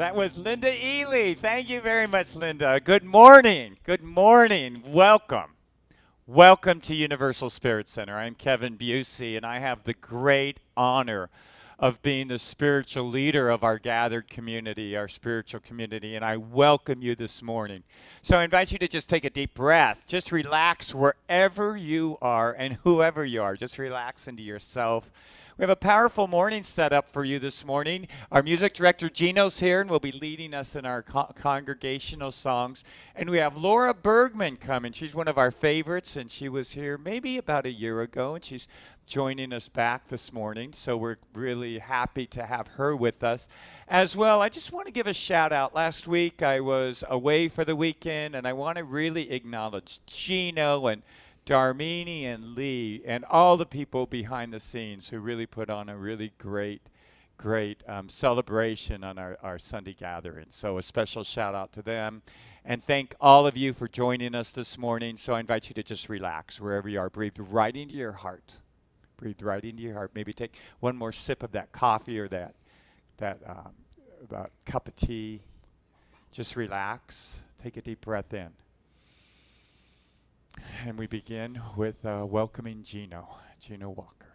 That was Linda Ely. Thank you very much, Linda. Good morning. Good morning. Welcome. Welcome to Universal Spirit Center. I'm Kevin Busey, and I have the great honor of being the spiritual leader of our gathered community, our spiritual community, and I welcome you this morning. So I invite you to just take a deep breath. Just relax wherever you are and whoever you are. Just relax into yourself. We have a powerful morning set up for you this morning. Our music director, Gino's here, and will be leading us in our congregational songs. And we have Laura Bergman coming. She's one of our favorites, and she was here maybe about a year ago, and she's joining us back this morning. So we're really happy to have her with us. As well, I just want to give a shout out. Last week, I was away for the weekend, and I want to really acknowledge Gino and Darmini and Lee and all the people behind the scenes who really put on a really great celebration on our Sunday gathering. So a special shout out to them. And thank all of you for joining us this morning. So I invite you to just relax wherever you are. Breathe right into your heart. Breathe right into your heart. Maybe take one more sip of that coffee or that cup of tea. Just relax. Take a deep breath in. And we begin with welcoming Gino Walker.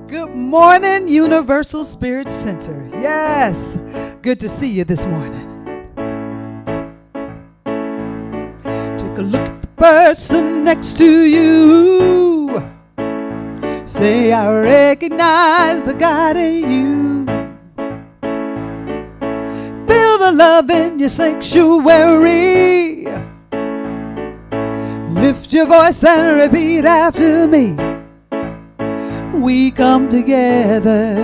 Good morning, Universal Spirit Center. Yes, good to see you this morning. Take a look at the person next to you. Say, I recognize the God in you. Feel the love in your sanctuary. Lift your voice and repeat after me. We come together,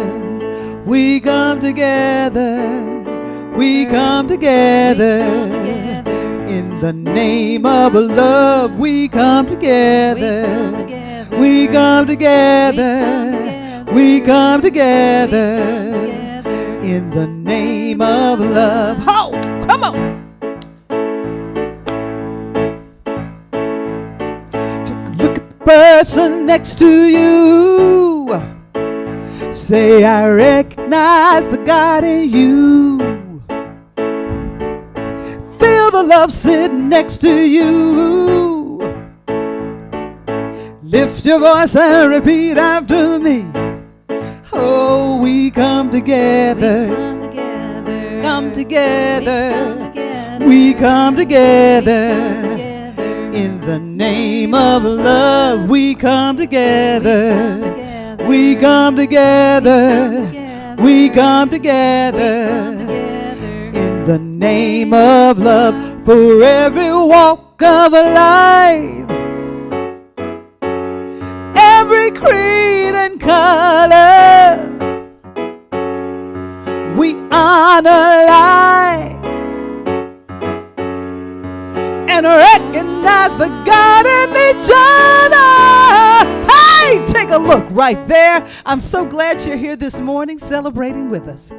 we come together, we come together. In the name of love, we come together, we come together, we come together. In the name of love. Ho! Come on! Person next to you. Say, I recognize the God in you. Feel the love sitting next to you. Lift your voice and repeat after me. Oh, we come together. Come together. We come together. In the name of love, we come together. We come together. We come together. In the name of love, for every walk of life, every creed and color, we honor life. And recognize the God in each other. Hey, take a look right there. I'm so glad you're here this morning celebrating with us.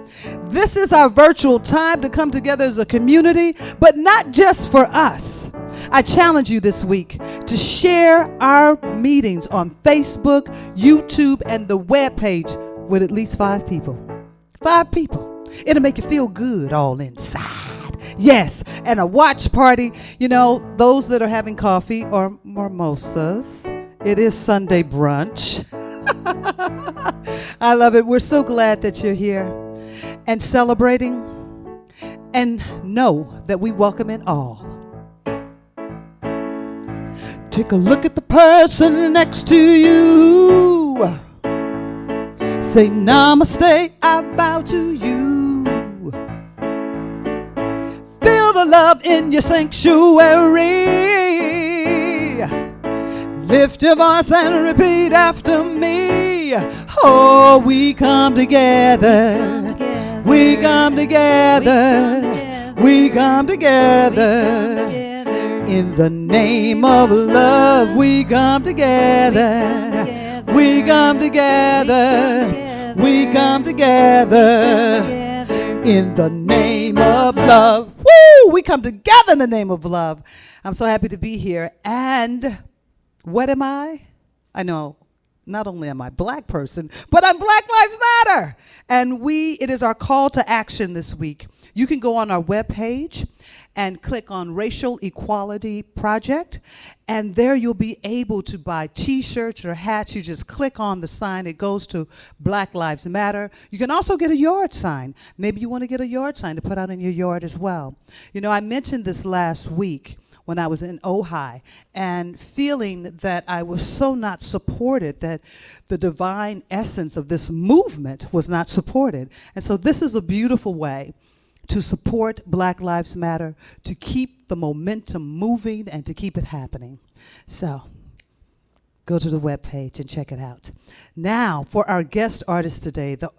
This is our virtual time to come together as a community, but not just for us. I challenge you this week to share our meetings on Facebook, YouTube, and the webpage with at least 5 people. 5 people. It'll make you feel good all inside. Yes, and a watch party, you know, those that are having coffee or mimosas. It is Sunday brunch. I love it. We're so glad that you're here and celebrating, and know that we welcome it all. Take a look at the person next to you. Say, namaste, I bow to you. Feel the love in your sanctuary. Lift your voice and repeat after me. Oh, we come together. We come together. We come together. In the name of love, we come together. We come together. We come together. In the name of love. Woo! We come together in the name of love. I'm so happy to be here. And what am I? I know not only am I a black person, but I'm Black Lives Matter. And it is our call to action this week. You can go on our webpage and click on Racial Equality Project, and there you'll be able to buy t-shirts or hats. You just click on the sign. It goes to Black Lives Matter. You can also get a yard sign. Maybe you want to get a yard sign to put out in your yard as well. You know, I mentioned this last week when I was in Ojai, and feeling that I was so not supported, that the divine essence of this movement was not supported. And so this is a beautiful way to support Black Lives Matter, to keep the momentum moving and to keep it happening. So go to the webpage and check it out. Now, for our guest artist today, the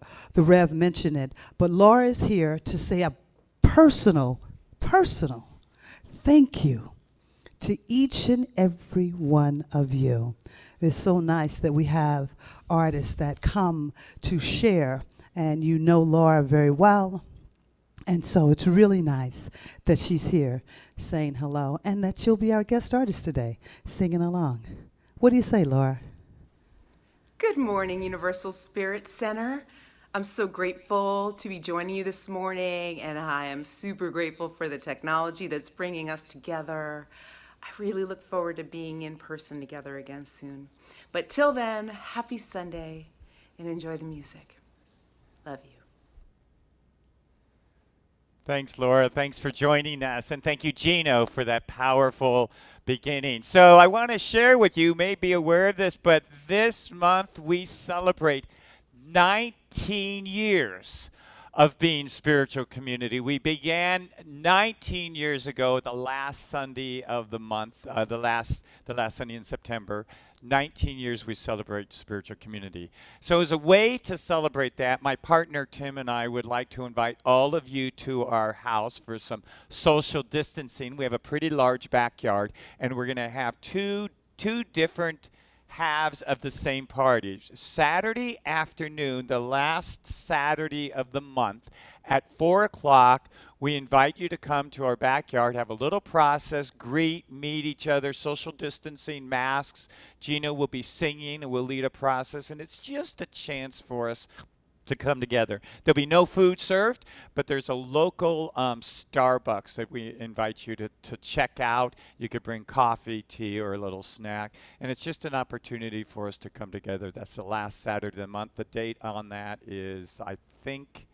Rev mentioned it, but Laura is here to say a personal thank you to each and every one of you. It's so nice that we have artists that come to share, and you know Laura very well. And so it's really nice that she's here saying hello, and that she'll be our guest artist today, singing along. What do you say, Laura? Good morning, Universal Spirit Center. I'm so grateful to be joining you this morning, and I am super grateful for the technology that's bringing us together. I really look forward to being in person together again soon. But till then, happy Sunday, and enjoy the music. Love you. Thanks, Laura. Thanks for joining us. And thank you, Gino, for that powerful beginning. So I want to share with you, you may be aware of this, but this month we celebrate 19 years of being spiritual community. We began 19 years ago, the last Sunday of the month, the last Sunday in September. 19 years we celebrate spiritual community. So as a way to celebrate that, my partner Tim and I would like to invite all of you to our house for some social distancing. We have a pretty large backyard, and we're going to have two different halves of the same party. Saturday afternoon, the last Saturday of the month, at 4 o'clock, we invite you to come to our backyard, have a little process, greet, meet each other, social distancing, masks. Gina will be singing and we'll lead a process, and it's just a chance for us to come together. There'll be no food served, but there's a local Starbucks that we invite you to check out. You could bring coffee, tea, or a little snack, and it's just an opportunity for us to come together. That's the last Saturday of the month. The date on that is, I think,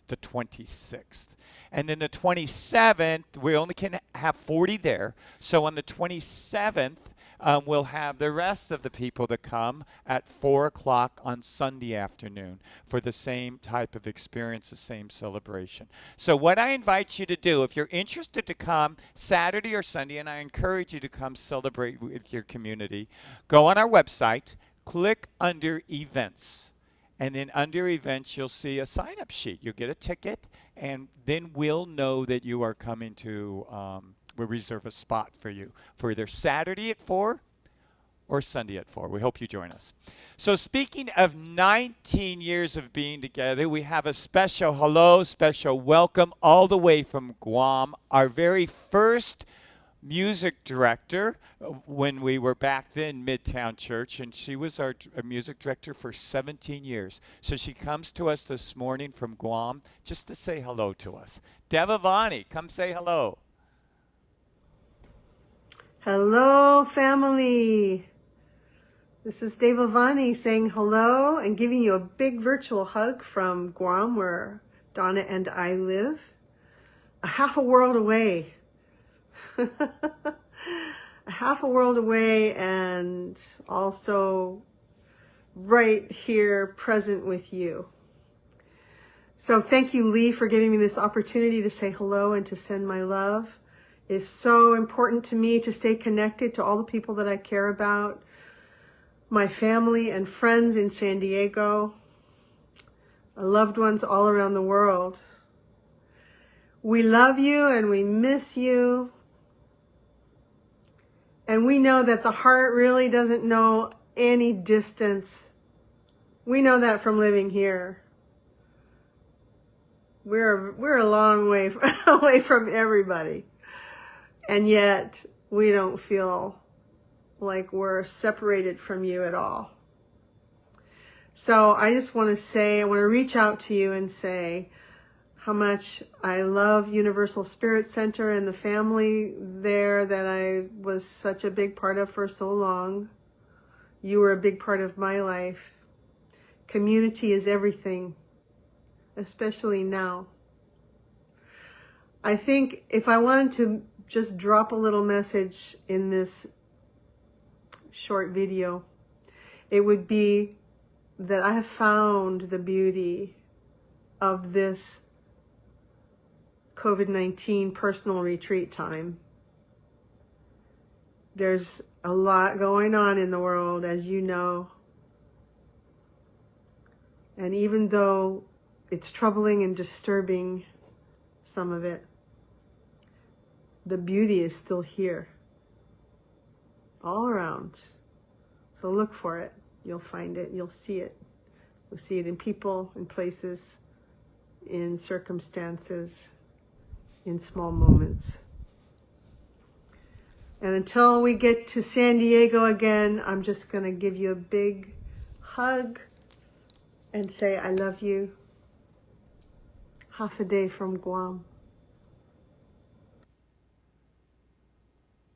the 26th. And then the 27th, we only can have 40 there. So on the 27th, we'll have the rest of the people that come at 4 o'clock on Sunday afternoon for the same type of experience, the same celebration. So what I invite you to do, if you're interested to come Saturday or Sunday, and I encourage you to come celebrate with your community, go on our website, click under Events. And then under Events, you'll see a sign-up sheet. You'll get a ticket, and then we'll know that you are coming to we'll reserve a spot for you for either Saturday at 4 or Sunday at 4. We hope you join us. So speaking of 19 years of being together, we have a special hello, special welcome all the way from Guam. Our very first music director when we were back then Midtown Church, and she was our music director for 17 years. So she comes to us this morning from Guam just to say hello to us. Devavani, come say hello. Hello, family. This is Devavani saying hello and giving you a big virtual hug from Guam, where Donna and I live, a half a world away. A half a world away, and also right here present with you. So thank you, Lee, for giving me this opportunity to say hello and to send my love. It's so important to me to stay connected to all the people that I care about, my family and friends in San Diego, loved ones all around the world. We love you and we miss you. And we know that the heart really doesn't know any distance. We know that from living here. We're a long way away from everybody. And yet we don't feel like we're separated from you at all. So I just want to say, I want to reach out to you and say how much I love Universal Spirit Center and the family there that I was such a big part of for so long. You were a big part of my life. Community is everything, especially now. I think if I wanted to just drop a little message in this short video, it would be that I have found the beauty of this COVID-19 personal retreat time. There's a lot going on in the world, as you know. And even though it's troubling and disturbing, some of it, the beauty is still here, all around. So look for it. You'll find it. You'll see it. You'll see it in people, in places, in circumstances, in small moments. And until we get to San Diego again, I'm just going to give you a big hug and say, I love you. Half a day from Guam.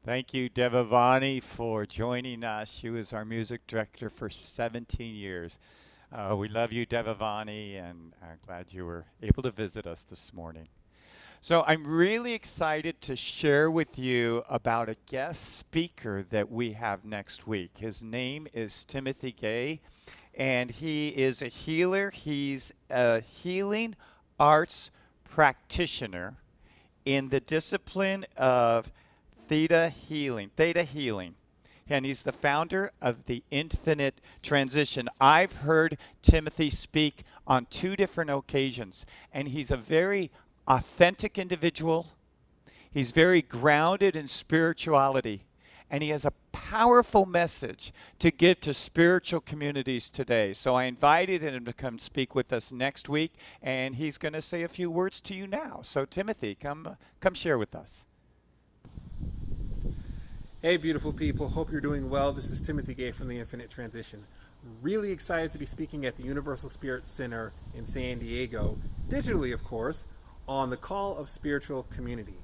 Thank you, Devavani, for joining us. She was our music director for 17 years. We love you, Devavani, and I'm glad you were able to visit us this morning. So I'm really excited to share with you about a guest speaker that we have next week. His name is Timothy Gay, and he is a healer. He's a healing arts practitioner in the discipline of Theta Healing. And he's the founder of the Infinite Transition. I've heard Timothy speak on 2 different occasions, and he's a very authentic individual. He's very grounded in spirituality, and he has a powerful message to give to spiritual communities today. So I invited him to come speak with us next week, and he's going to say a few words to you now. So Timothy, come share with us. Hey beautiful people, hope you're doing well. This is Timothy Gay from the Infinite Transition. Really excited to be speaking at the Universal Spirit Center in San Diego, digitally of course, on the call of spiritual community.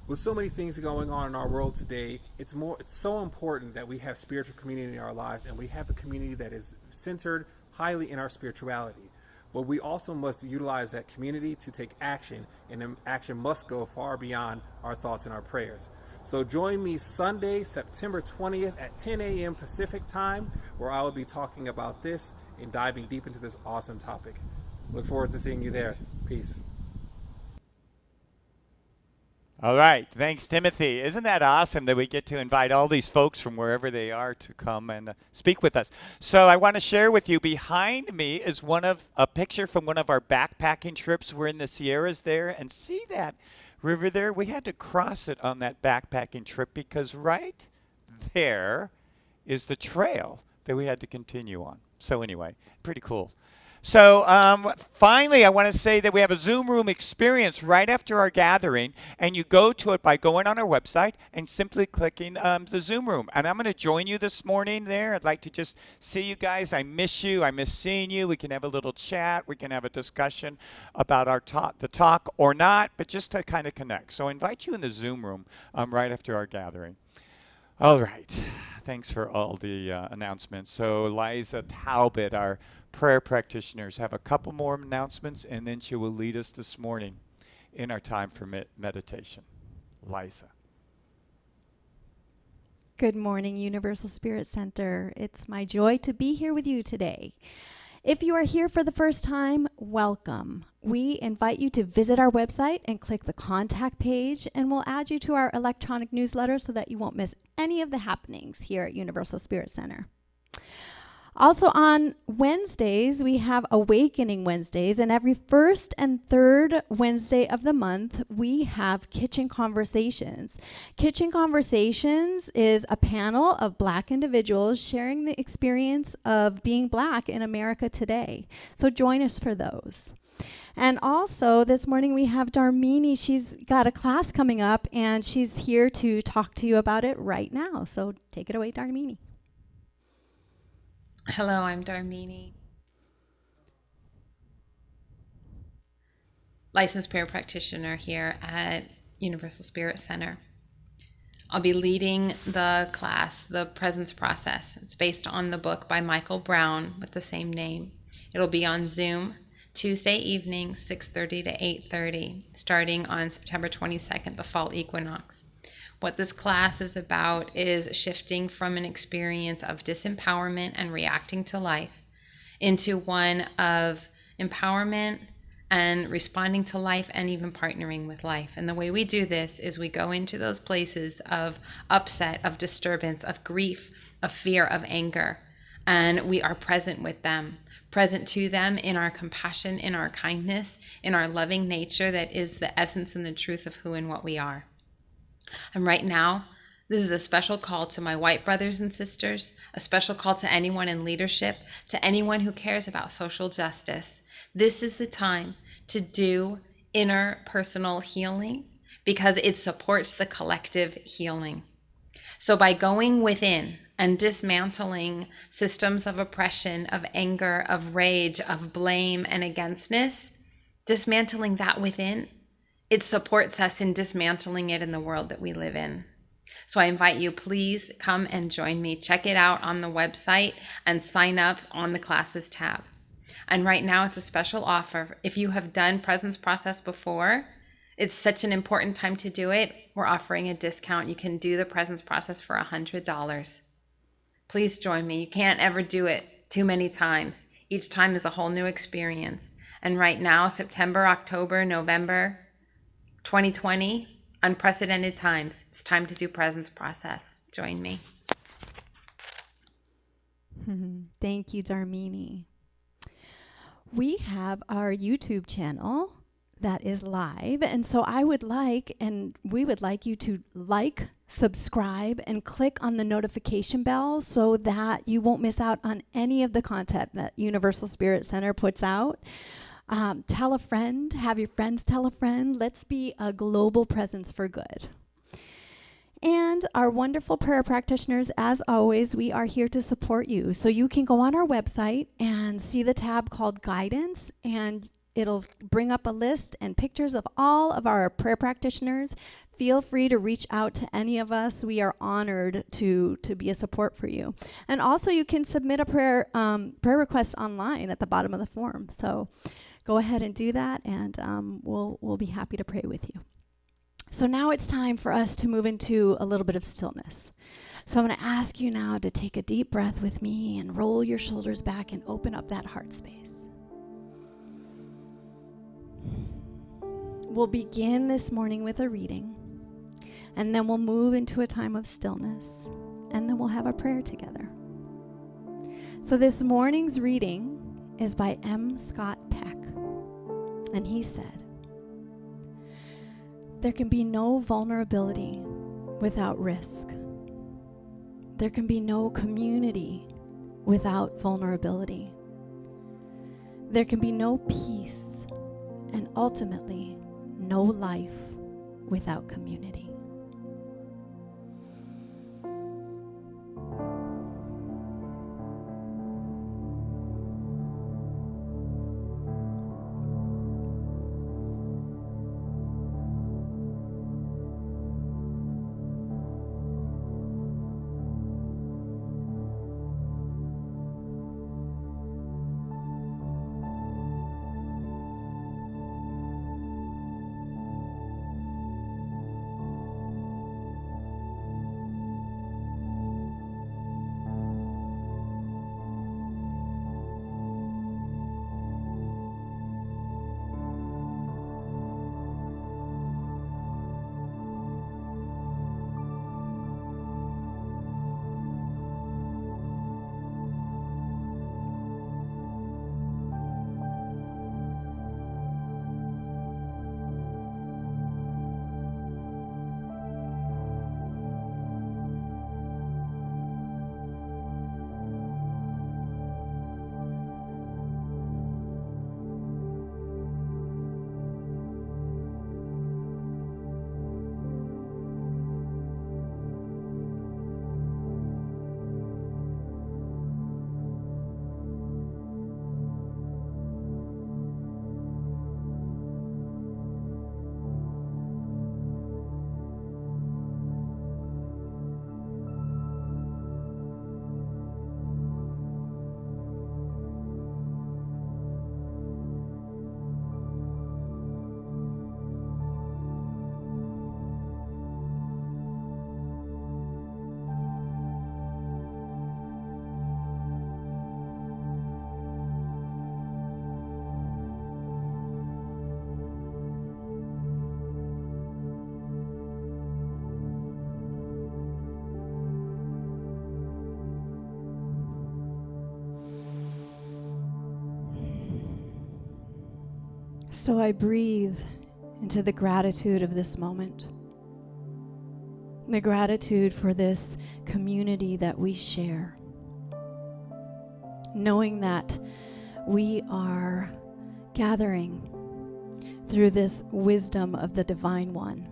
With so many things going on in our world today, it's so important that we have spiritual community in our lives, and we have a community that is centered highly in our spirituality. But we also must utilize that community to take action, and action must go far beyond our thoughts and our prayers. So join me Sunday, September 20th at 10 a.m. Pacific time, where I will be talking about this and diving deep into this awesome topic. Look forward to seeing you there. Peace. All right. Thanks, Timothy. Isn't that awesome that we get to invite all these folks from wherever they are to come and speak with us? So I want to share with you, behind me is a picture from one of our backpacking trips. We're in the Sierras there, and see that river there? We had to cross it on that backpacking trip because right there is the trail that we had to continue on. So anyway, pretty cool. So finally, I want to say that we have a Zoom room experience right after our gathering, and you go to it by going on our website and simply clicking the Zoom room. And I'm going to join you this morning there. I'd like to just see you guys. I miss you. I miss seeing you. We can have a little chat. We can have a discussion about the talk or not, but just to kind of connect. So I invite you in the Zoom room right after our gathering. All right. Thanks for all the announcements. So Liza Talbot, our prayer practitioners, have a couple more announcements, and then she will lead us this morning in our time for meditation. Liza. Good morning, Universal Spirit Center. It's my joy to be here with you today. If you are here for the first time, welcome. We invite you to visit our website and click the contact page, and we'll add you to our electronic newsletter so that you won't miss any of the happenings here at Universal Spirit Center. Also on Wednesdays, we have Awakening Wednesdays, and every first and third Wednesday of the month, we have Kitchen Conversations. Kitchen Conversations is a panel of Black individuals sharing the experience of being Black in America today. So join us for those. And also this morning we have Darmini. She's got a class coming up, and she's here to talk to you about it right now. So take it away, Darmini. Hello, I'm Darmini. licensed prayer practitioner here at Universal Spirit Center. I'll be leading the class, The Presence Process. It's based on the book by Michael Brown with the same name. It'll be on Zoom Tuesday evening, 6:30 to 8:30, starting on September 22nd, the fall equinox. What this class is about is shifting from an experience of disempowerment and reacting to life into one of empowerment and responding to life and even partnering with life. And the way we do this is we go into those places of upset, of disturbance, of grief, of fear, of anger, and we are present with them, present to them in our compassion, in our kindness, in our loving nature that is the essence and the truth of who and what we are. And right now, this is a special call to my white brothers and sisters, a special call to anyone in leadership, to anyone who cares about social justice. This is the time to do inner personal healing because it supports the collective healing. So by going within and dismantling systems of oppression, of anger, of rage, of blame and againstness, dismantling that within, it supports us in dismantling it in the world that we live in. So I invite you, please come and join me. Check it out on the website and sign up on the classes tab. And right now it's a special offer. If you have done Presence Process before, it's such an important time to do it. We're offering a discount. You can do the Presence Process for $100. Please join me. You can't ever do it too many times. Each time is a whole new experience. And right now, September, October, November 2020, unprecedented times. It's time to do Presence Process. Join me. Thank you, Darmini. We have our YouTube channel that is live, and so I would like, and we would like you to like, subscribe, and click on the notification bell so that you won't miss out on any of the content that Universal Spirit Center puts out. Tell a friend, have your friends tell a friend. Let's be a global presence for good. And our wonderful prayer practitioners, as always, we are here to support you. So you can go on our website and see the tab called Guidance, and it'll bring up a list and pictures of all of our prayer practitioners. Feel free to reach out to any of us. We are honored to be a support for you. And also you can submit a prayer request online at the bottom of the form. So go ahead and do that, and we'll be happy to pray with you. So now it's time for us to move into a little bit of stillness. So I'm going to ask you now to take a deep breath with me and roll your shoulders back and open up that heart space. We'll begin this morning with a reading, and then we'll move into a time of stillness, and then we'll have a prayer together. So this morning's reading is by M. Scott Peck, and he said, "There can be no vulnerability without risk. There can be no community without vulnerability. There can be no peace, and ultimately no life without community." So I breathe into the gratitude of this moment, the gratitude for this community that we share, knowing that we are gathering through this wisdom of the Divine One,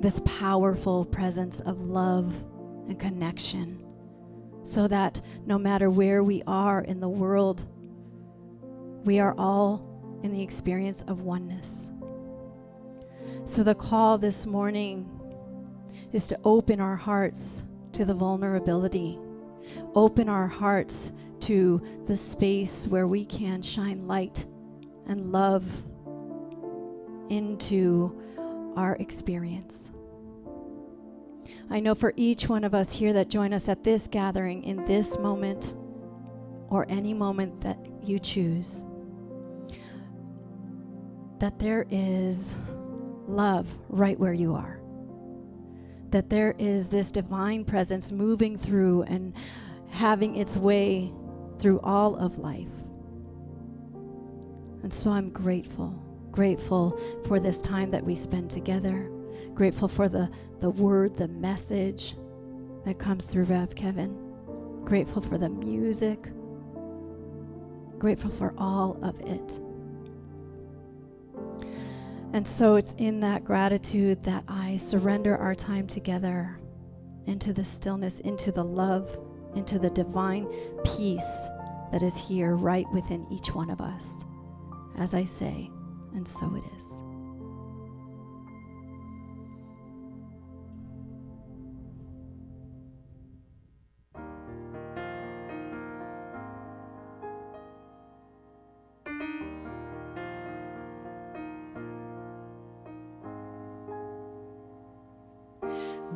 this powerful presence of love and connection, so that no matter where we are in the world, we are all in the experience of oneness. So the call this morning is to open our hearts to the vulnerability, open our hearts to the space where we can shine light and love into our experience. I know for each one of us here that join us at this gathering, in this moment, or any moment that you choose, that there is love right where you are. That there is this divine presence moving through and having its way through all of life. And so I'm grateful for this time that we spend together, grateful for the word, the message that comes through Rev Kevin, grateful for the music, grateful for all of it. And so it's in that gratitude that I surrender our time together into the stillness, into the love, into the divine peace that is here right within each one of us. As I say, and so it is.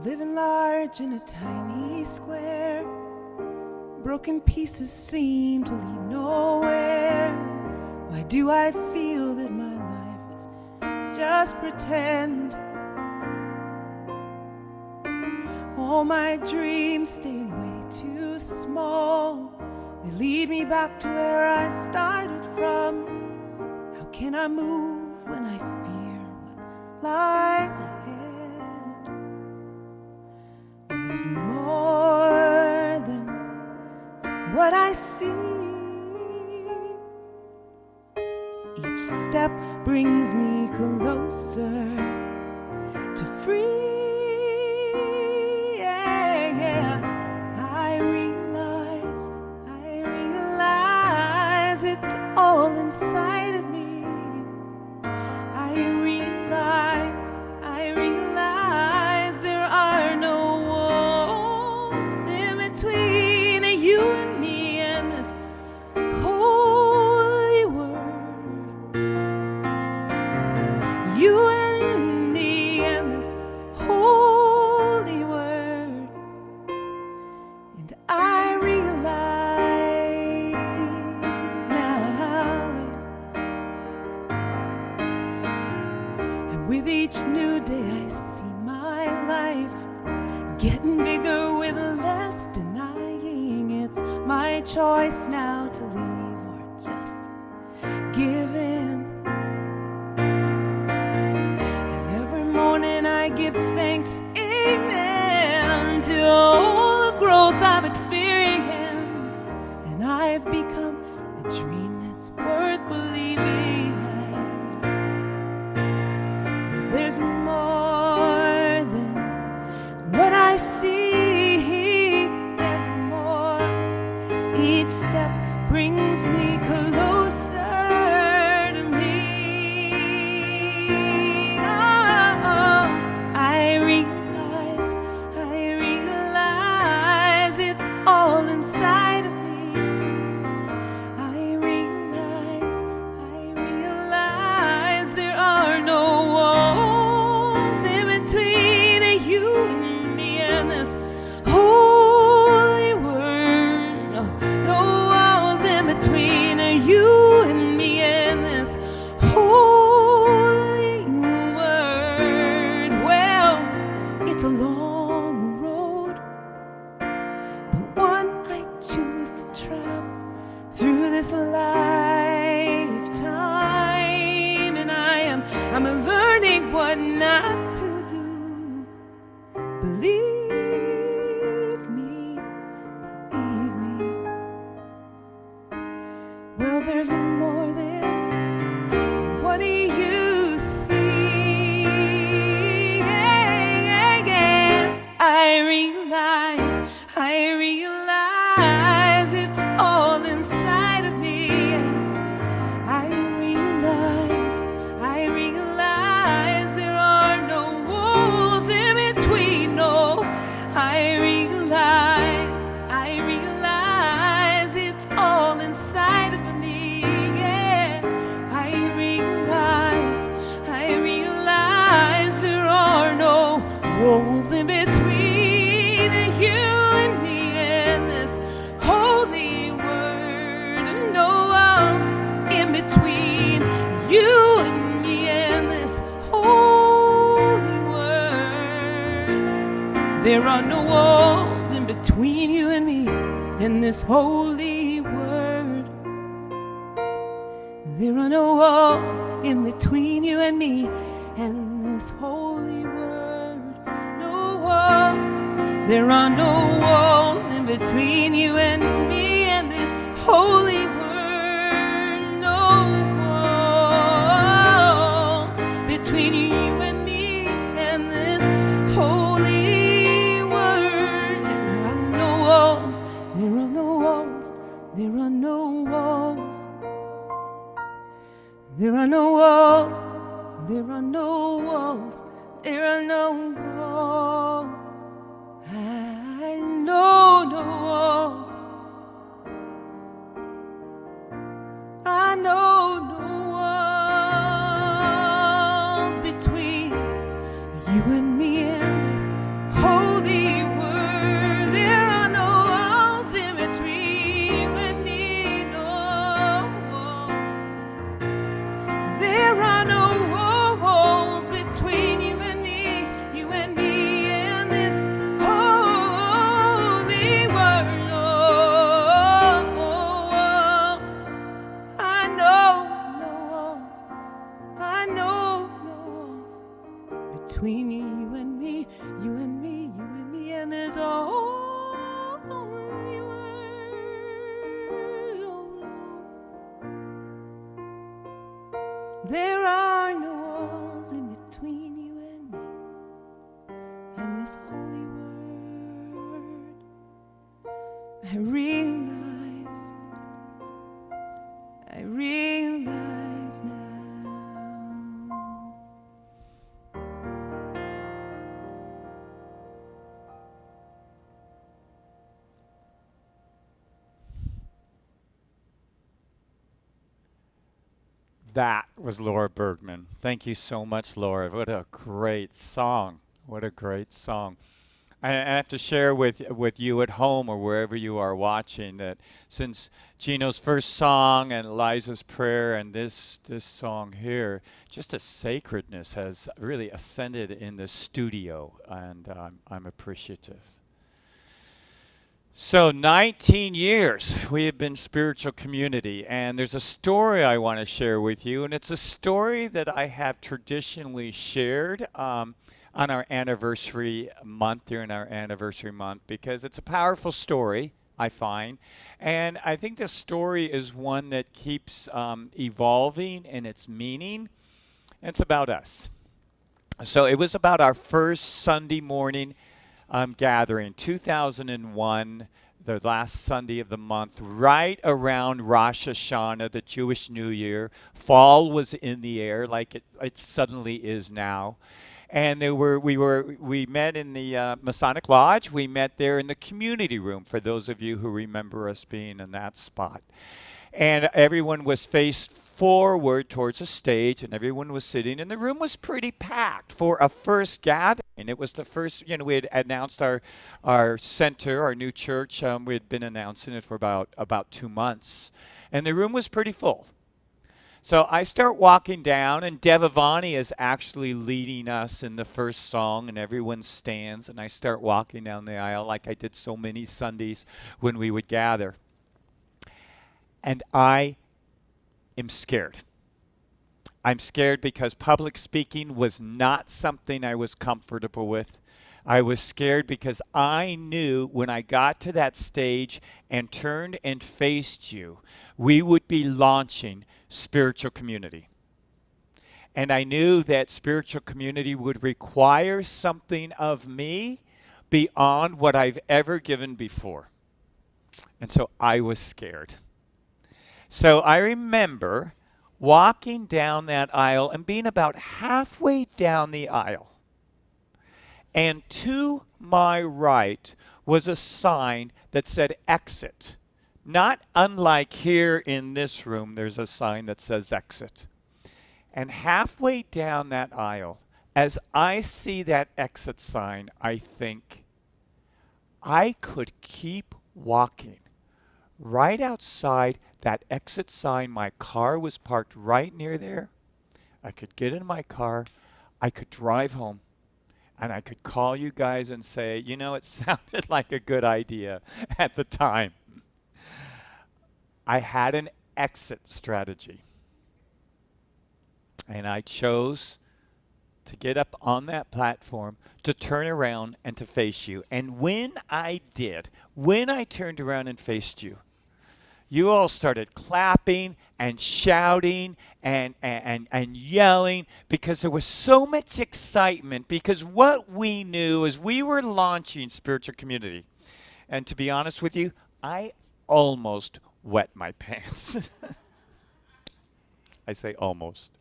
Living large in a tiny square, broken pieces seem to lead nowhere. Why do I feel that my life is just pretend? All my dreams stayed way too small. They lead me back to where I started from. How can I move when I fear what lies ahead? There's more than what I see. Each step brings me closer to free. Yeah. I realize it's all inside of me. I realize there are no walls in between you and me and this holy word. You and me and this holy word. And I realize now, and with each new day I see my life getting bigger with less denying. It's my choice now to leave or just give in. And every morning I give thanks, amen, to all the growth I've experienced. And I've become a dream that's worth believing in. But there's more than what I see. There's more. Each step brings me closer to me. Oh, I realize it's all inside of me. I realize there are no walls in between you and me and this holy word. No walls in between you and me and this holy word. Well, it's a long road, but one I choose to travel through this lifetime. And Well, there's more than what you see. Yes, I realize it's all inside of me. I realize there are no walls in between. No, I realize it's all inside of me. Yeah, I realize there are no walls in between you and me and this holy word. No walls in between you and me and this holy word. There are no walls in between you and me and this holy word. There are no walls in between you and me and this holy word. No walls. There are no walls in between you and me and this holy word. No walls between you and me and this holy word. There are no walls. There are no walls. There are no walls. There are no walls. There are no walls. There are no walls. I know no walls. I know no walls between you and me and this holy word. There are no walls in between you and me. No walls. There are no walls between you and me and this holy word. No walls. I know no walls. I know no walls between you and me, you and me, you and me, and there's a holy word. Oh, there are no walls in between you and me and this holy word. I realize now. That was Laura Bergman. Thank you so much, Laura. What a great song. What a great song. I have to share with you at home or wherever you are watching that since Gino's first song and Liza's prayer and this song here, just a sacredness has really ascended in the studio, and I'm appreciative. So 19 years we have been spiritual community, and there's a story I want to share with you, and it's a story that I have traditionally shared on our anniversary month, during our anniversary month, because it's a powerful story, I find. And I think this story is one that keeps evolving in its meaning. It's about us. So it was about our first Sunday morning gathering, 2001, the last Sunday of the month, right around Rosh Hashanah, the Jewish New Year. Fall was in the air like it suddenly is now. And we met in the Masonic Lodge. We met there in the community room, for those of you who remember us being in that spot. And everyone was faced forward towards the stage, and everyone was sitting, and the room was pretty packed for a first gathering. It was the first, we had announced our center, our new church. We had been announcing it for about 2 months, and the room was pretty full. So I start walking down, and Devavani is actually leading us in the first song, and everyone stands, and I start walking down the aisle like I did so many Sundays when we would gather. And I am scared. I'm scared because public speaking was not something I was comfortable with. I was scared because I knew when I got to that stage and turned and faced you, we would be launching spiritual community. And I knew that spiritual community would require something of me beyond what I've ever given before. And so I was scared. So I remember walking down that aisle and being about halfway down the aisle. And to my right was a sign that said exit. Not unlike here in this room, there's a sign that says exit. And halfway down that aisle, as I see that exit sign, I think I could keep walking. Right outside that exit sign, my car was parked right near there. I could get in my car, I could drive home, and I could call you guys and say, you know, it sounded like a good idea at the time. I had an exit strategy. And I chose to get up on that platform, to turn around and to face you. And when I did, when I turned around and faced you, you all started clapping and shouting and yelling because there was so much excitement, because what we knew is we were launching spiritual community. And to be honest with you, I almost wet my pants. I say almost.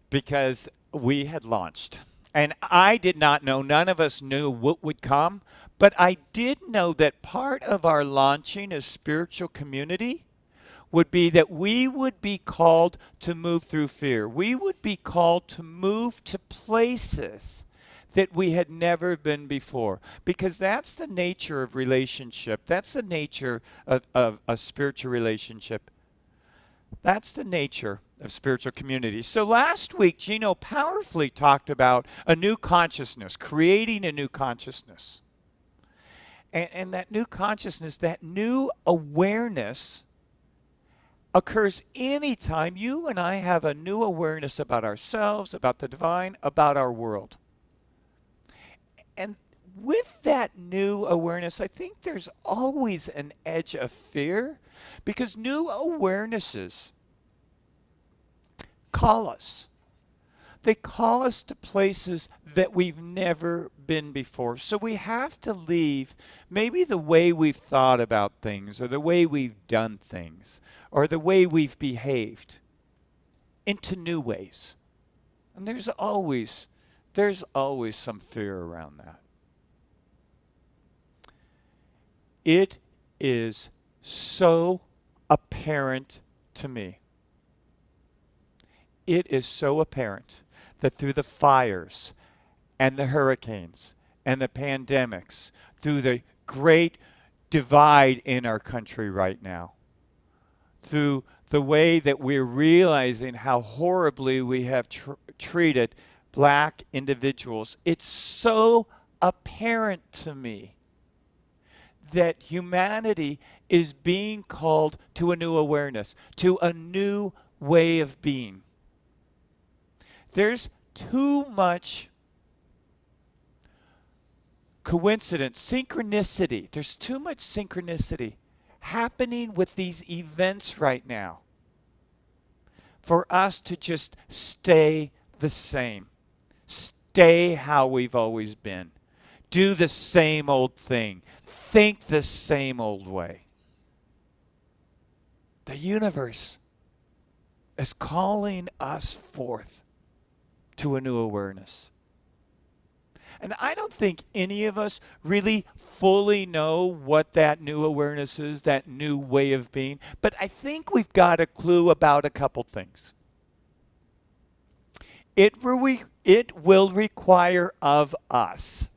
Because we had launched. And I did not know, none of us knew what would come, but I did know that part of our launching a spiritual community would be that we would be called to move through fear. We would be called to move to places that we had never been before. Because that's the nature of relationship. That's the nature of a spiritual relationship. That's the nature of spiritual community. So last week, Gino powerfully talked about a new consciousness, creating a new consciousness. And that new consciousness, that new awareness occurs anytime you and I have a new awareness about ourselves, about the divine, about our world. And with that new awareness, I think there's always an edge of fear, because new awarenesses call us. They call us to places that we've never been before. So we have to leave maybe the way we've thought about things, or the way we've done things, or the way we've behaved into new ways. And there's always some fear around that. It is so apparent to me. It is so apparent that through the fires and the hurricanes and the pandemics, through the great divide in our country right now, through the way that we're realizing how horribly we have treated black individuals, it's so apparent to me that humanity is being called to a new awareness, to a new way of being. There's too much coincidence, synchronicity. There's too much synchronicity happening with these events right now for us to just stay the same, stay how we've always been, do the same old thing, think the same old way. The universe is calling us forth to a new awareness. And I don't think any of us really fully know what that new awareness is, that new way of being, but I think we've got a clue about a couple things. It will require of us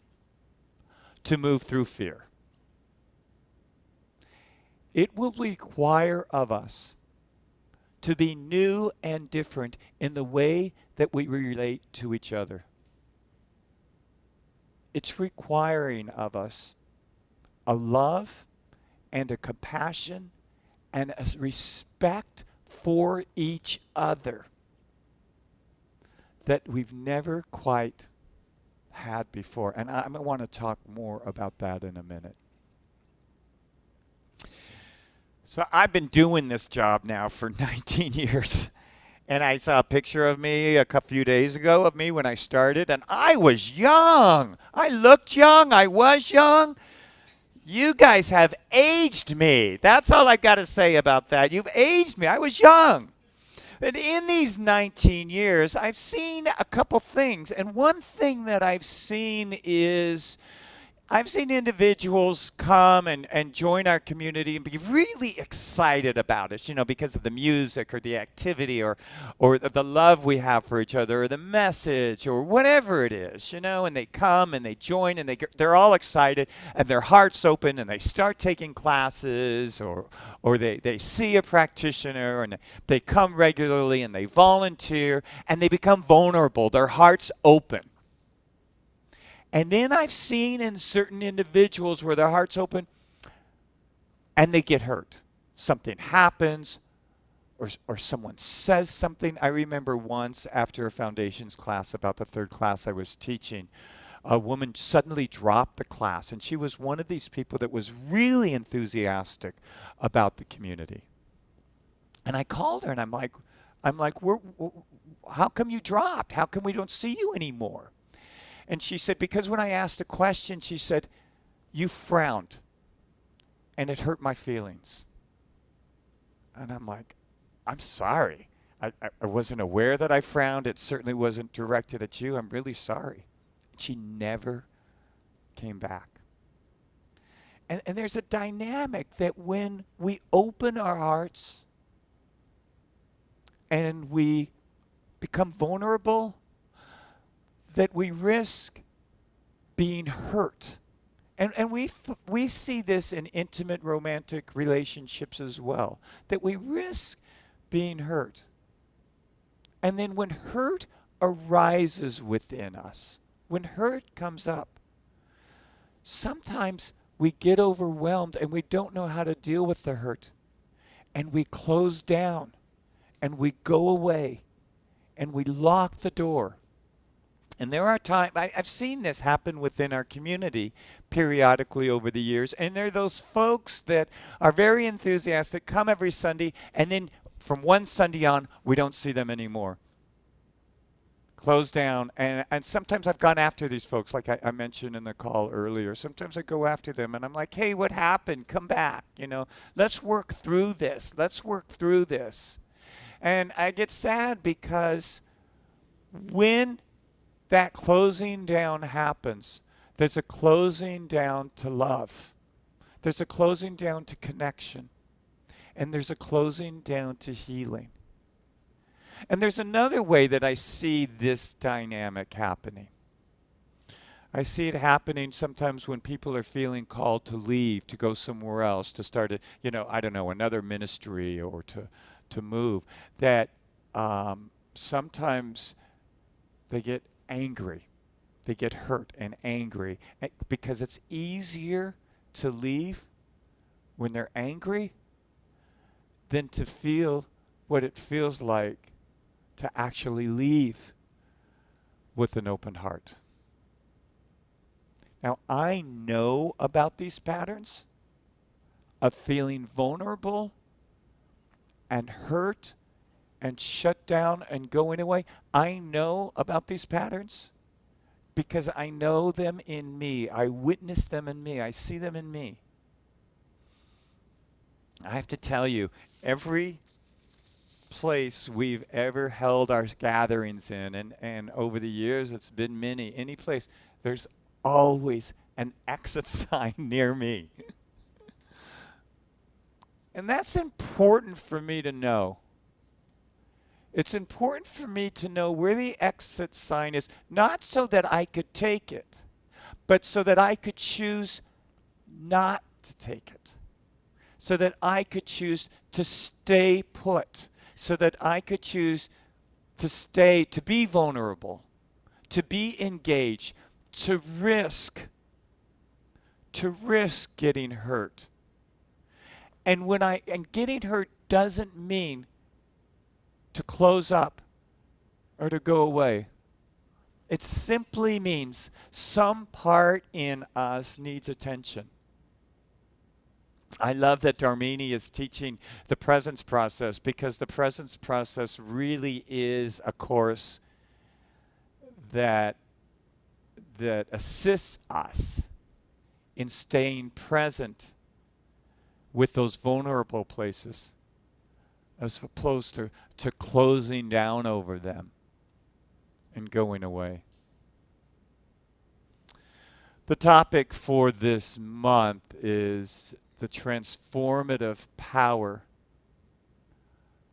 to move through fear. It will require of us to be new and different in the way that we relate to each other. It's requiring of us a love and a compassion and a respect for each other that we've never quite had before. And I want to talk more about that in a minute. So I've been doing this job now for 19 years. And I saw a picture of me a few days ago of me when I started, and I was young. I looked young. I was young. You guys have aged me. That's all I got to say about that. You've aged me. I was young. And in these 19 years, I've seen a couple things. And one thing that I've seen is I've seen individuals come and join our community and be really excited about it, because of the music or the activity or the love we have for each other or the message or whatever it is, and they come and they join and they're all excited and their hearts open and they start taking classes or they see a practitioner and they come regularly and they volunteer and they become vulnerable, their hearts open. And then I've seen in certain individuals where their heart's open and they get hurt. Something happens or someone says something. I remember once after a foundations class, about the third class I was teaching, a woman suddenly dropped the class. And she was one of these people that was really enthusiastic about the community. And I called her and I'm like, how come you dropped? How come we don't see you anymore? And she said, because when I asked a question, she said, you frowned, and it hurt my feelings. And I'm like, I'm sorry. I wasn't aware that I frowned. It certainly wasn't directed at you. I'm really sorry. She never came back. And there's a dynamic that when we open our hearts and we become vulnerable, that we risk being hurt. And we see this in intimate romantic relationships as well, that we risk being hurt. And then when hurt arises within us, when hurt comes up, sometimes we get overwhelmed and we don't know how to deal with the hurt. And we close down and we go away and we lock the door. And there are times, I've seen this happen within our community periodically over the years, and there are those folks that are very enthusiastic, come every Sunday, and then from one Sunday on, we don't see them anymore. Close down, and sometimes I've gone after these folks, like I mentioned in the call earlier. Sometimes I go after them, and I'm like, hey, what happened? Come back, let's work through this. Let's work through this. And I get sad because when that closing down happens, there's a closing down to love. There's a closing down to connection. And there's a closing down to healing. And there's another way that I see this dynamic happening. I see it happening sometimes when people are feeling called to leave, to go somewhere else, to start another ministry or to move. That sometimes they get angry. They get hurt and angry because it's easier to leave when they're angry than to feel what it feels like to actually leave with an open heart. Now, I know about these patterns of feeling vulnerable and hurt and shut down and going away. I know about these patterns because I know them in me. I witness them in me. I see them in me. I have to tell you, every place we've ever held our gatherings in, and over the years it's been many, any place, there's always an exit sign near me. And that's important for me to know. It's important for me to know where the exit sign is, not so that I could take it, but so that I could choose not to take it, so that I could choose to stay put, so that I could choose to stay, to be vulnerable, to be engaged, to risk getting hurt. And getting hurt doesn't mean to close up or to go away. It simply means some part in us needs attention. I love that Darmini is teaching the presence process, because the presence process really is a course that assists us in staying present with those vulnerable places, as opposed to closing down over them and going away. The topic for this month is the transformative power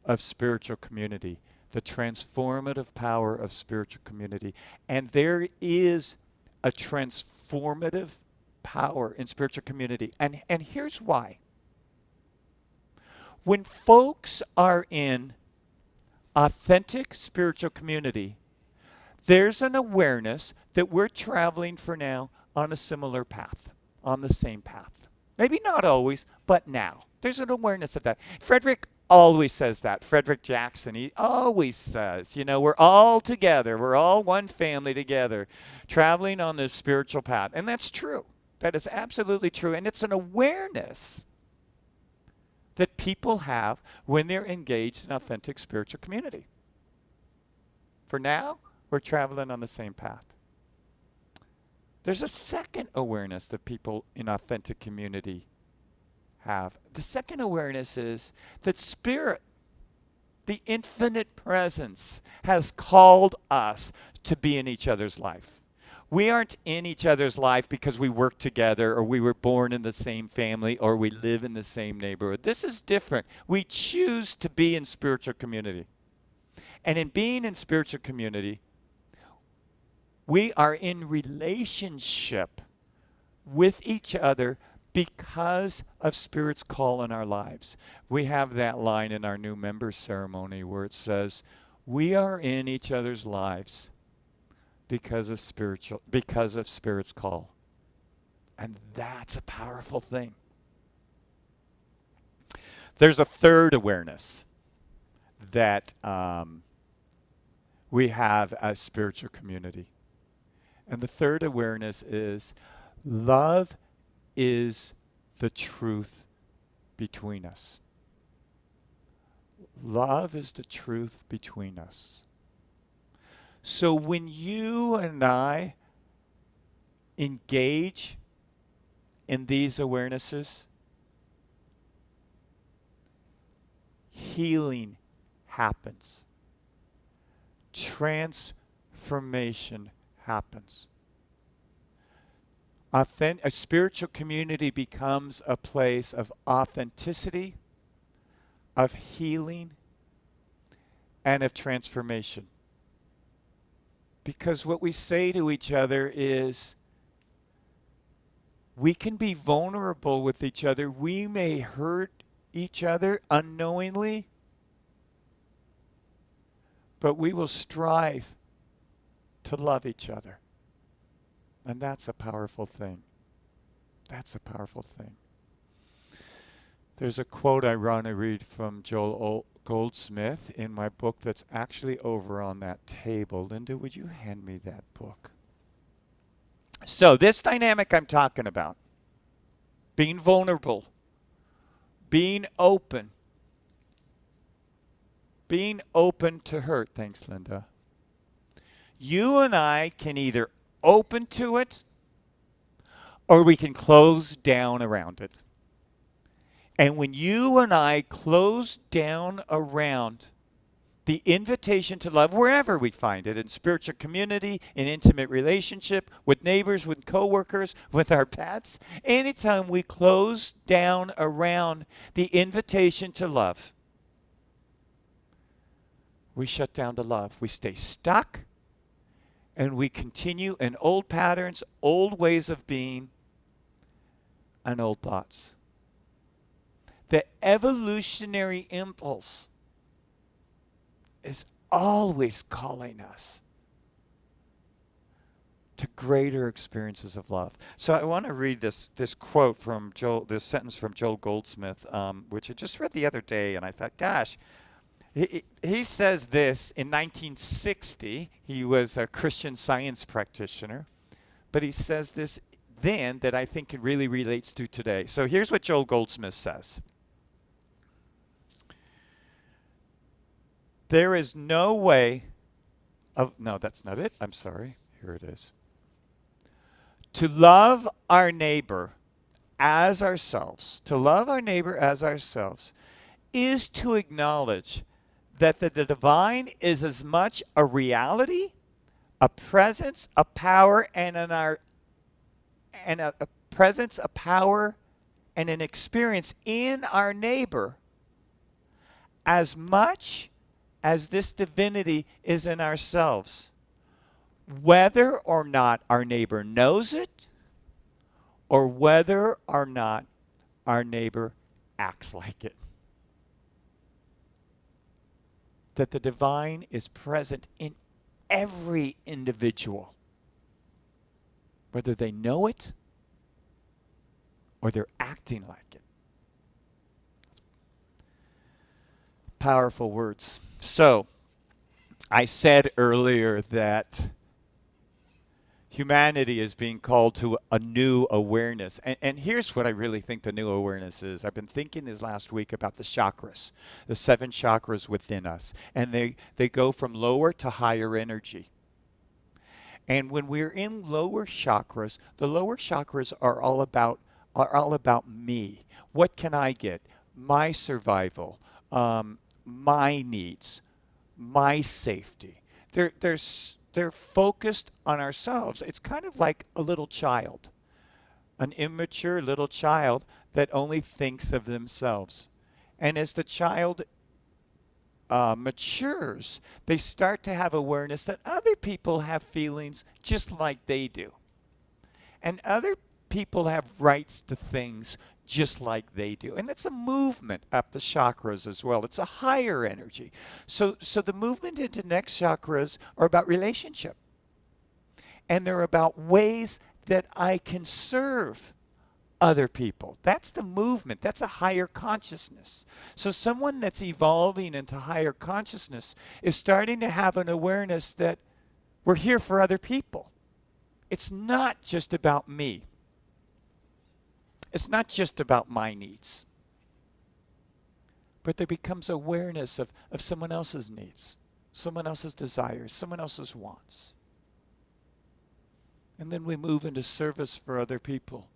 of spiritual community. The transformative power of spiritual community. And there is a transformative power in spiritual community. And here's why. When folks are in authentic spiritual community, there's an awareness that we're traveling for now on a similar path, on the same path. Maybe not always, but now. There's an awareness of that. Frederick always says that. Frederick Jackson, he always says, we're all together. We're all one family together, traveling on this spiritual path. And that's true. That is absolutely true. And it's an awareness that people have when they're engaged in authentic spiritual community. For now, we're traveling on the same path. There's a second awareness that people in authentic community have. The second awareness is that Spirit, the infinite presence, has called us to be in each other's life. We aren't in each other's life because we work together, or we were born in the same family, or we live in the same neighborhood. This is different. We choose to be in spiritual community. And in being in spiritual community, we are in relationship with each other because of Spirit's call in our lives. We have that line in our new member ceremony where it says, we are in each other's lives because of Spirit's call. And that's a powerful thing. There's a third awareness that we have as spiritual community. And the third awareness is love is the truth between us. Love is the truth between us. So when you and I engage in these awarenesses, healing happens. Transformation happens. A spiritual community becomes a place of authenticity, of healing, and of transformation. Because what we say to each other is, we can be vulnerable with each other. We may hurt each other unknowingly, but we will strive to love each other. And that's a powerful thing. That's a powerful thing. There's a quote I want to read from Joel Goldsmith in my book that's actually over on that table. Linda, would you hand me that book? So this dynamic I'm talking about, being vulnerable, being open to hurt. Thanks, Linda. You and I can either open to it or we can close down around it. And when you and I close down around the invitation to love, wherever we find it, in spiritual community, in intimate relationship, with neighbors, with coworkers, with our pets, anytime we close down around the invitation to love, we shut down to love. We stay stuck, and we continue in old patterns, old ways of being, and old thoughts. The evolutionary impulse is always calling us to greater experiences of love. So I want to read this quote from this sentence from Joel Goldsmith, which I just read the other day, and I thought, gosh, He says this in 1960. He was a Christian Science practitioner, but he says this then that I think it really relates to today. So here's what Joel Goldsmith says. There is no way of, no, that's not it. I'm sorry. Here it is. To love our neighbor as ourselves, is to acknowledge that the divine is as much a reality, a presence, a power, and a presence, a power, and an experience in our neighbor as much as this divinity is in ourselves, whether or not our neighbor knows it, or whether or not our neighbor acts like it. That the divine is present in every individual, whether they know it or they're acting like it. Powerful words. So, I said earlier that humanity is being called to a new awareness. And here's what I really think the new awareness is. I've been thinking this last week about the chakras, the 7 chakras within us. And they go from lower to higher energy. And when we're in lower chakras, the lower chakras are all about me. What can I get? My survival, my needs, my safety. They're focused on ourselves. It's kind of like a little child, an immature little child that only thinks of themselves. And as the child matures, they start to have awareness that other people have feelings just like they do. And other people have rights to things just like they do. And it's a movement up the chakras as well. It's a higher energy. So the movement into next chakras are about relationship. And they're about ways that I can serve other people. That's the movement. That's a higher consciousness. So someone that's evolving into higher consciousness is starting to have an awareness that we're here for other people. It's not just about me. It's not just about my needs. But there becomes awareness of someone else's needs, someone else's desires, someone else's wants. And then we move into service for other people.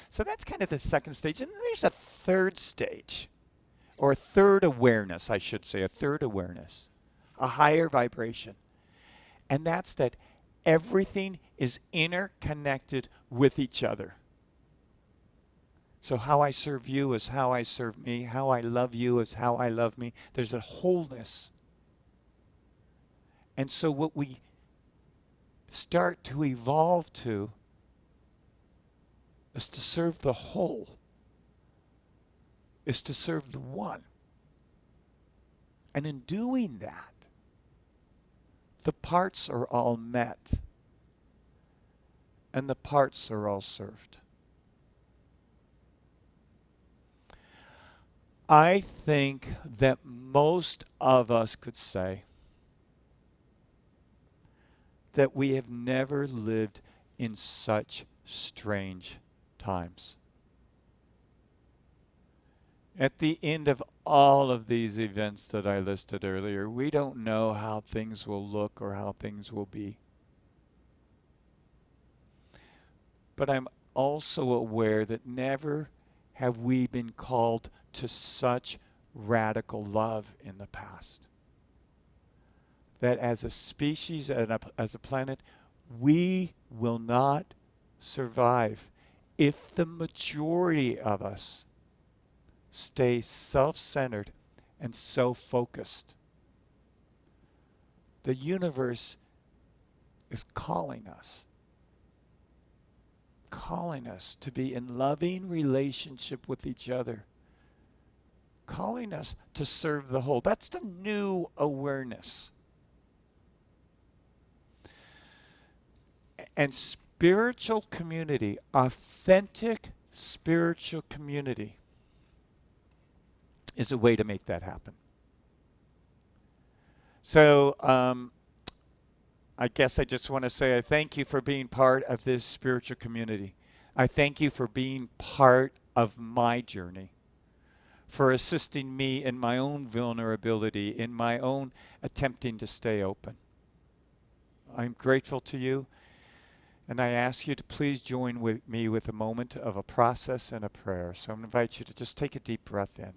So that's kind of the second stage. And then there's a third stage, or a third awareness, I should say, a third awareness, a higher vibration. And that's that everything is interconnected with each other. So how I serve you is how I serve me. How I love you is how I love me. There's a wholeness. And so what we start to evolve to is to serve the whole, is to serve the one. And in doing that, the parts are all met, and the parts are all served. I think that most of us could say that we have never lived in such strange times. At the end of all of these events that I listed earlier, we don't know how things will look or how things will be. But I'm also aware that never have we been called to such radical love in the past. That as a species and as a planet, we will not survive if the majority of us stay self-centered and self-focused. The universe is calling us to be in loving relationship with each other, calling us to serve the whole. That's the new awareness. And spiritual community, authentic spiritual community, is a way to make that happen. So I guess I just want to say I thank you for being part of this spiritual community. I thank you for being part of my journey, for assisting me in my own vulnerability, in my own attempting to stay open. I'm grateful to you, and I ask you to please join with me with a moment of a process and a prayer. So I'm going to invite you to just take a deep breath in.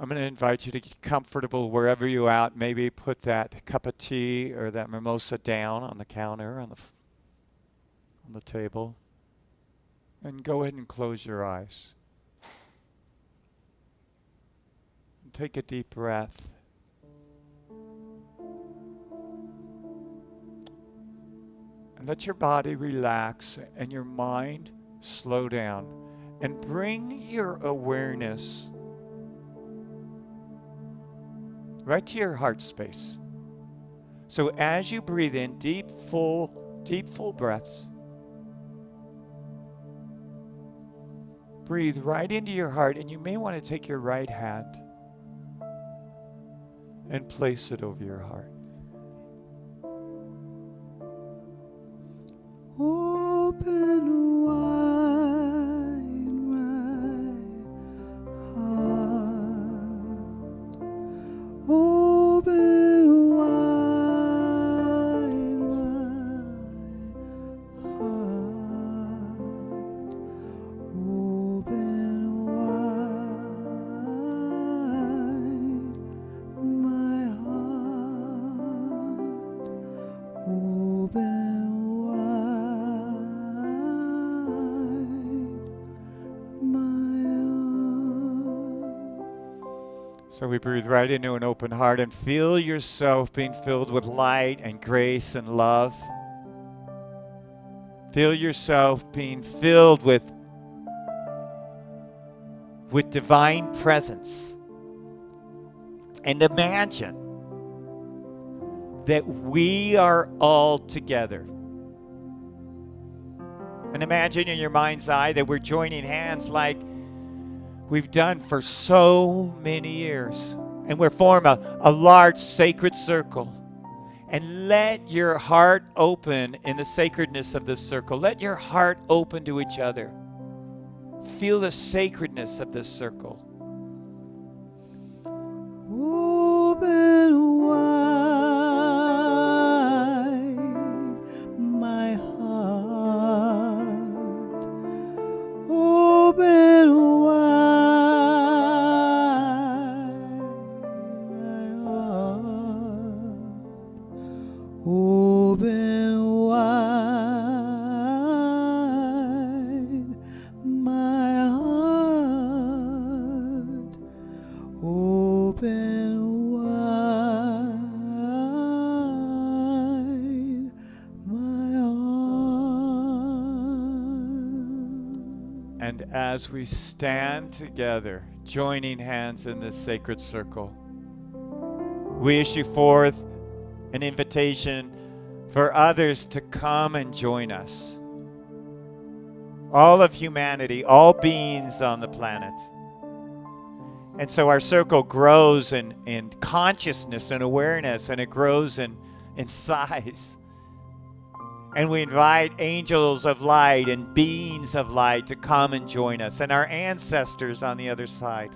I'm going to invite you to get comfortable wherever you're at. Maybe put that cup of tea or that mimosa down on the counter, on the table. And go ahead and close your eyes. And take a deep breath. And let your body relax and your mind slow down. And bring your awareness right to your heart space. So as you breathe in deep, full breaths, breathe right into your heart, and you may want to take your right hand and place it over your heart. Open wide my heart. Open wide my heart. Open wide my heart. Open So we breathe right into an open heart and feel yourself being filled with light and grace and love. Feel yourself being filled with divine presence. And imagine that we are all together. And imagine in your mind's eye that we're joining hands like we've done for so many years. And we form a large sacred circle. And let your heart open in the sacredness of this circle. Let your heart open to each other. Feel the sacredness of this circle. Open wide my heart. Open wide my heart. Open wide my heart. Open wide my heart. And as we stand together, joining hands in this sacred circle, we issue forth an invitation for others to come and join us. All of humanity, all beings on the planet. And so our circle grows in consciousness and awareness, and it grows in size. And we invite angels of light and beings of light to come and join us, and our ancestors on the other side.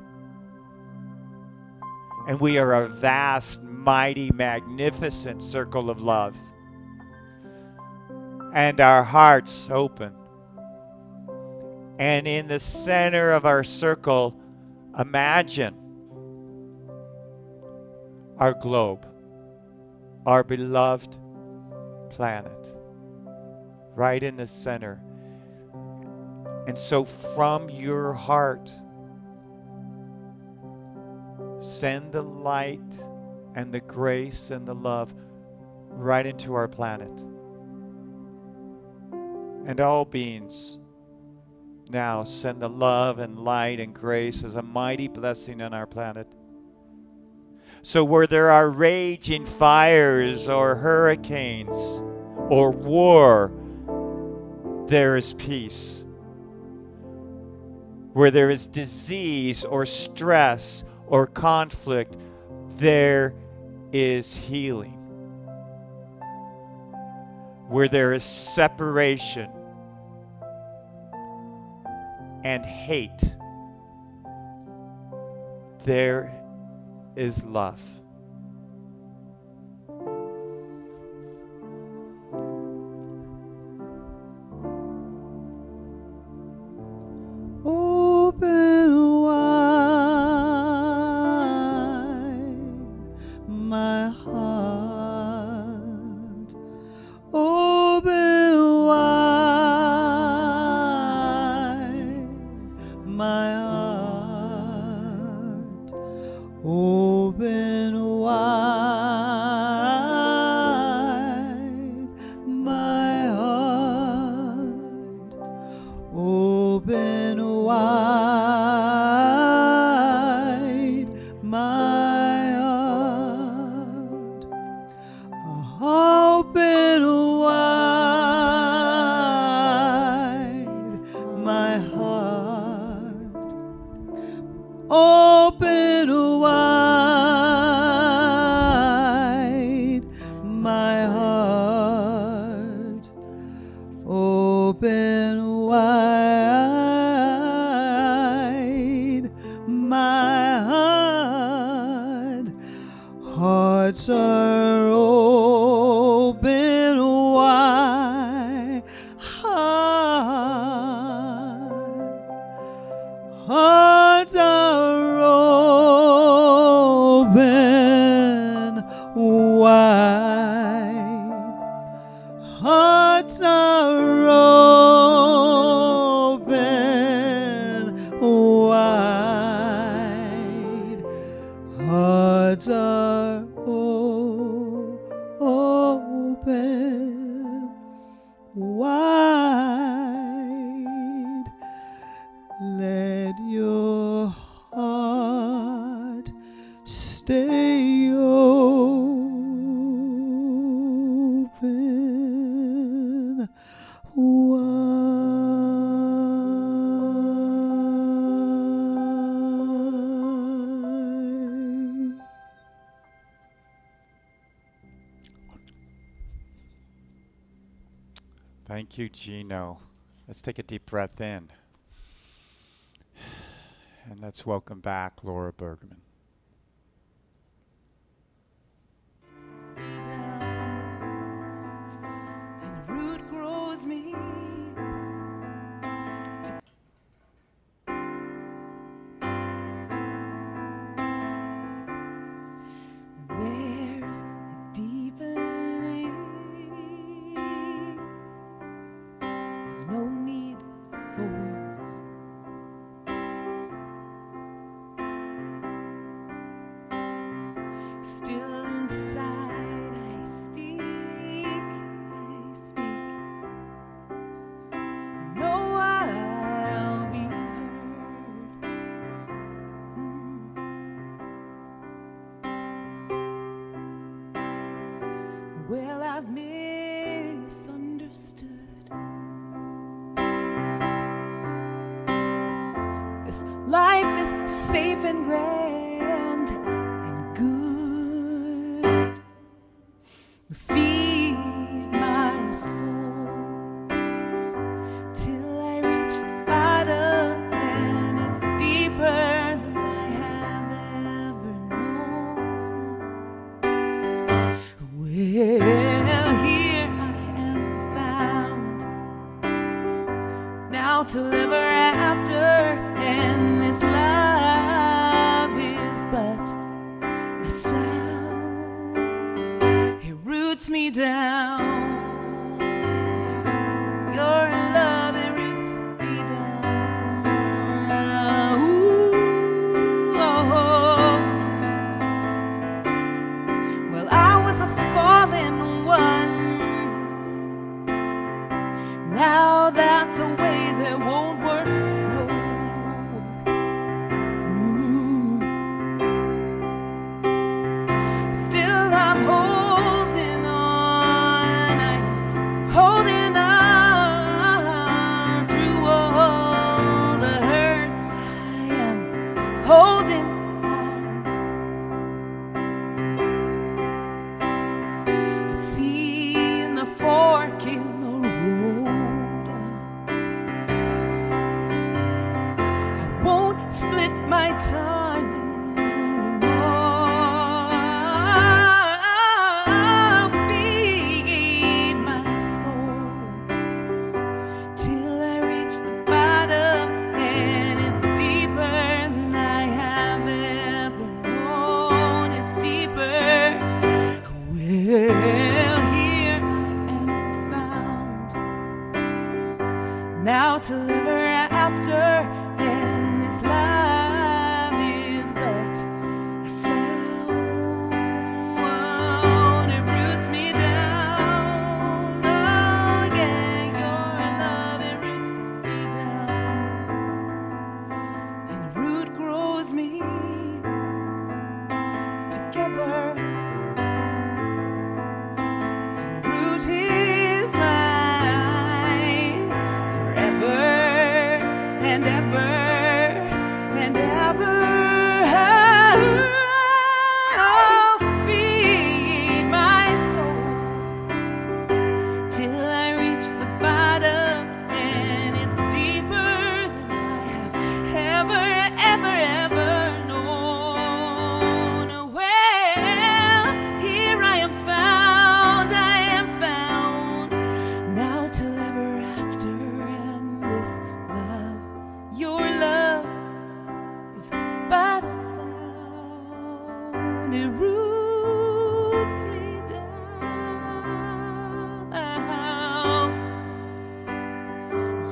And we are a vast, mighty, magnificent circle of love. And our hearts open. And in the center of our circle, imagine our globe, our beloved planet, right in the center. And so from your heart, send the light and the grace and the love right into our planet. And all beings now send the love and light and grace as a mighty blessing on our planet. So where there are raging fires or hurricanes or war, there is peace. Where there is disease or stress or conflict, there is healing. Where there is separation and hate, there is love. Open wide my heart. Open wide my heart. Open wide my heart. Open wide my heart. Open wide my heart. Open wide my heart. Open wide my heart. Hearts are open wide. Hearts are open wide. Hearts are open wide. Hearts are open wide. Let your heart stay open wide. Thank you, Gino. Let's take a deep breath in. And let's welcome back Laura Bergman. And the root grows me. There's a deepening. No need for words. Still inside I speak. I know I'll be heard. Well, I've misunderstood. This life is safe and grand and good. Feed my soul till I reach the bottom, and it's deeper than I have ever known. Well, here I am found now to live after, and this love is but a sound. It roots me down. Your love, it roots me down. Ooh, oh. Well, I was a fallen one. Now that's a way that won't work. No, it won't work. Still, I'm holding on. I'm holding on through all the hurts. I am holding on. my time anymore. Feed my soul till I reach the bottom, and it's deeper than I have ever known. It's deeper. Well, here I am found now to live after, and this life is but a sound. It roots me down. Oh yeah, your love, it roots me down, and the root grows me together. Root is mine forever and ever and ever. I'll feed my soul till I reach the bottom, and it's deeper than I have ever, ever, ever known. Well, here I am found, now till ever after, and this love, your love, is but a sound. It roots me down.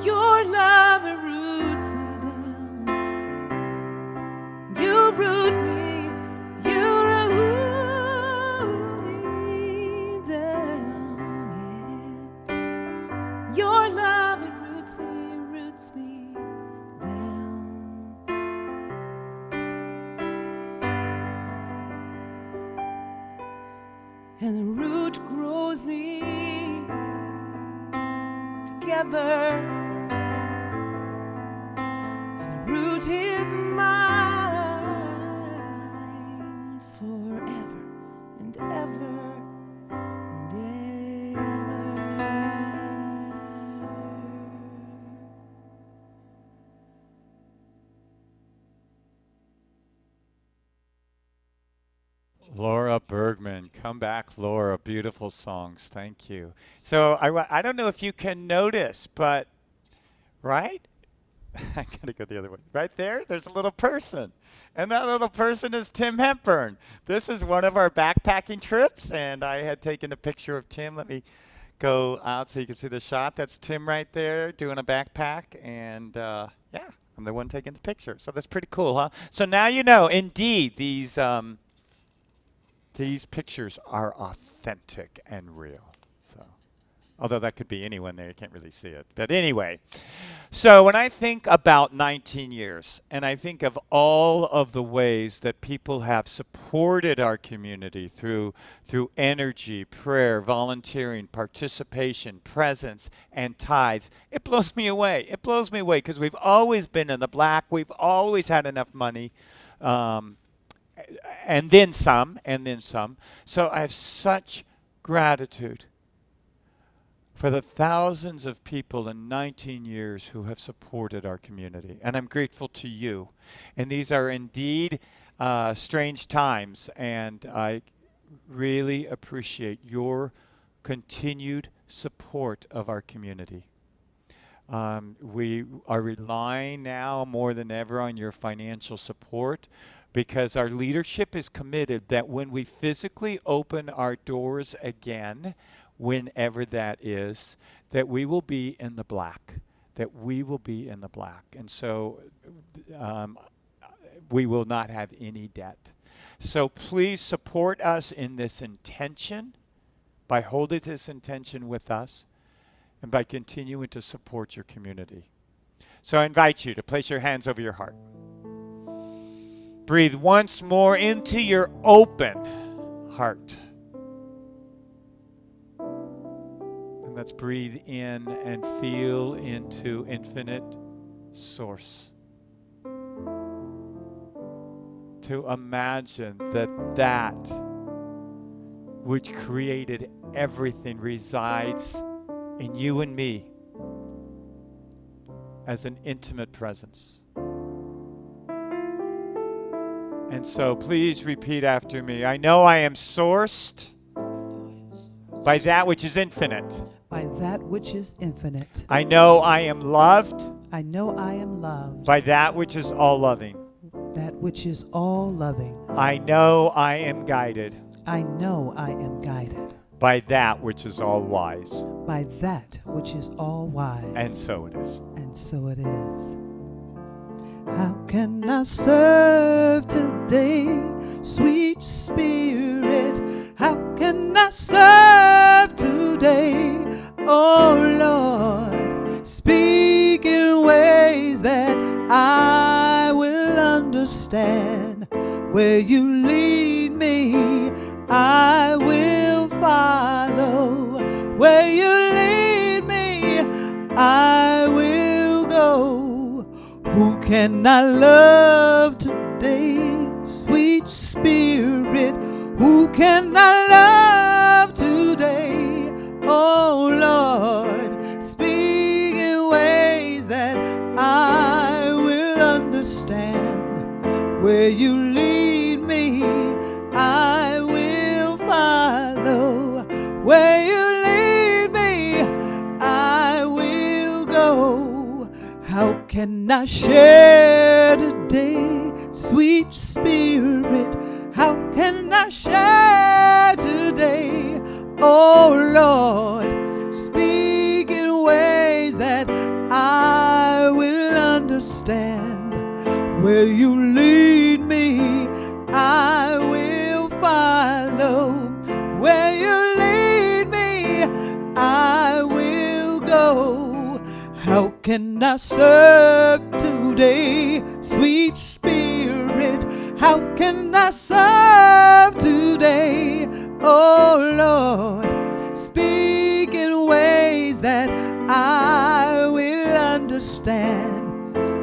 Your love, it roots me down. You root me, you root me down. Yeah. Your love, it roots me down. And the root grows me together, and the root is mine forever and ever and ever. Laura Bergman, come back, Laura. Beautiful songs. Thank you. So I don't know if you can notice, but right? I gotta go the other way. Right there, there's a little person. And that little person is Tim Hepburn. This is one of our backpacking trips, and I had taken a picture of Tim. Let me go out so you can see the shot. That's Tim right there doing a backpack, and yeah, I'm the one taking the picture. So that's pretty cool, huh? So now you know, indeed, these pictures are authentic and real. So, although that could be anyone there, you can't really see it. But anyway, so when I think about 19 years, and I think of all of the ways that people have supported our community through energy, prayer, volunteering, participation, presence, and tithes, it blows me away. It blows me away because we've always been in the black. We've always had enough money. And then some, and then some. So I have such gratitude for the thousands of people in 19 years who have supported our community. And I'm grateful to you. And these are indeed strange times, and I really appreciate your continued support of our community. We are relying now more than ever on your financial support, because our leadership is committed that when we physically open our doors again, whenever that is, that we will be in the black, that we will be in the black. And so we will not have any debt. So please support us in this intention, by holding this intention with us, and by continuing to support your community. So I invite you to place your hands over your heart. Breathe once more into your open heart. And let's breathe in and feel into infinite source. To imagine that which created everything resides in you and me as an intimate presence. And so please repeat after me. I know I am sourced by that which is infinite. By that which is infinite. I know I am loved I know I am loved. by that which is all loving. That which is all loving. I know I am guided I know I am guided. by that which is all wise. By that which is all wise. And so it is. And so it is. How can I serve today, sweet Spirit? How can I serve today, oh Lord? Speak in ways that I will understand. Where you lead me, I will follow. Where you lead me, I will go. Who can I love today, sweet Spirit? Who can I love today, oh Lord? Speak in ways that I will understand. Where you lead me, I will follow. Where you lead me, I will go. How can I share today, sweet Spirit? How can I share today, oh Lord? Speak in ways that I will understand. Where you lead me, I will follow. Where you lead me, I will go. How can I serve today, sweet Spirit? How can I serve today, oh Lord? Speak in ways that I will understand.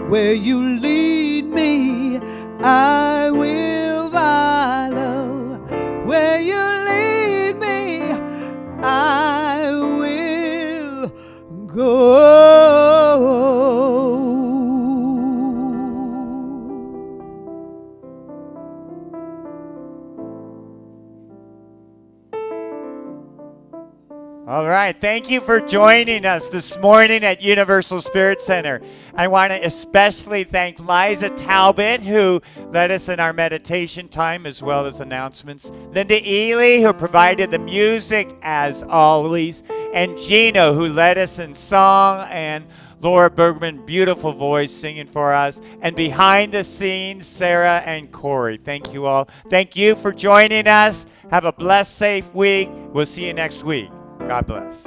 Where you lead me, I will follow. Where you lead me, I will go. All right. Thank you for joining us this morning at Universal Spirit Center. I want to especially thank Liza Talbot, who led us in our meditation time as well as announcements. Linda Ely, who provided the music as always. And Gino, who led us in song. And Laura Bergman, beautiful voice singing for us. And behind the scenes, Sarah and Corey. Thank you all. Thank you for joining us. Have a blessed, safe week. We'll see you next week. God bless.